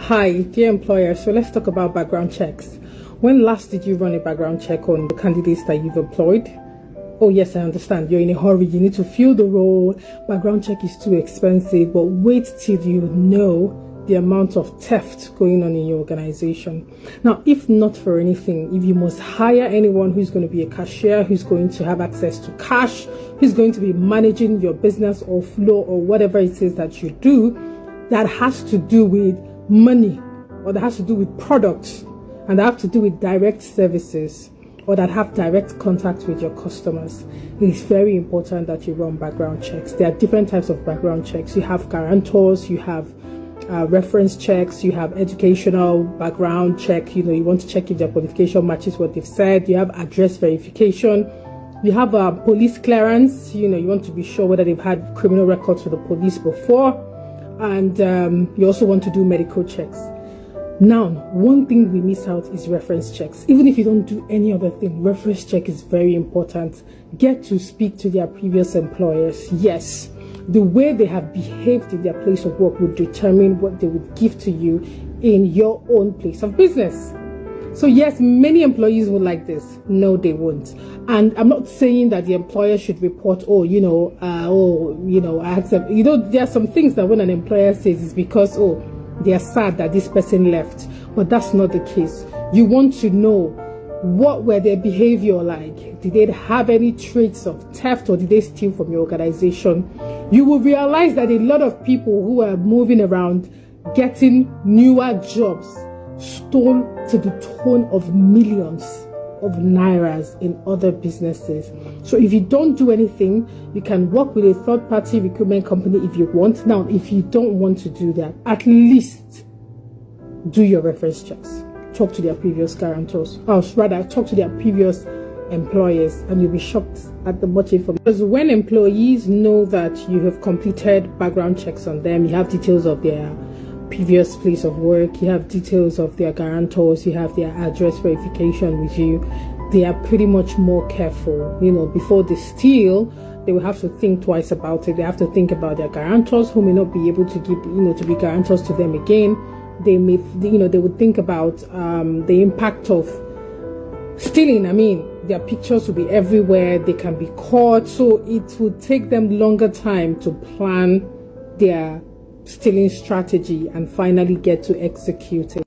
Hi, dear employer. So let's talk about background checks. When last did you run a background check on the candidates that you've employed? Oh yes, I understand. You're in a hurry. You need to fill the role. Background check is too expensive, but wait till you know the amount of theft going on in your organization. Now, if not for anything, if you must hire anyone who's going to be a cashier, who's going to have access to cash, who's going to be managing your business or flow or whatever it is that you do, that has to do with money, or that has to do with products, and that have to do with direct services, or that have direct contact with your customers, it is very important that you run background checks. There are different types of background checks. You have guarantors, you have reference checks, you have educational background check. You want to check if their qualification matches what they've said. You have address verification. You have police clearance. You want to be sure whether they've had criminal records with the police before. And you also want to do medical checks. Now, one thing we miss out is reference checks. Even if you don't do any other thing, reference check is very important. Get to speak to their previous employers. Yes, the way they have behaved in their place of work would determine what they would give to you in your own place of business. So yes, many employees will like this. No, they won't. And I'm not saying that the employer should report, I had some, there are some things that when an employer says is because, they are sad that this person left. But that's not the case. You want to know, what were their behavior like? Did they have any traits of theft, or did they steal from your organization? You will realize that a lot of people who are moving around getting newer jobs stole to the tune of millions of nairas in other businesses. So if you don't do anything, you can work with a third-party recruitment company if you want. Now, if you don't want to do that, at least do your reference checks. Talk to their previous guarantors, or rather, talk to their previous employers, and you'll be shocked at the much information. Because when employees know that you have completed background checks on them, you have details of their previous place of work, you have details of their guarantors, you have their address verification with you, they are pretty much more careful. Before they steal, they will have to think twice about it. They have to think about their guarantors, who may not be able to give, to be guarantors to them again. They may, they would think about the impact of stealing. Their pictures will be everywhere. They can be caught. So it will take them longer time to plan their stealing strategy and finally get to execute it.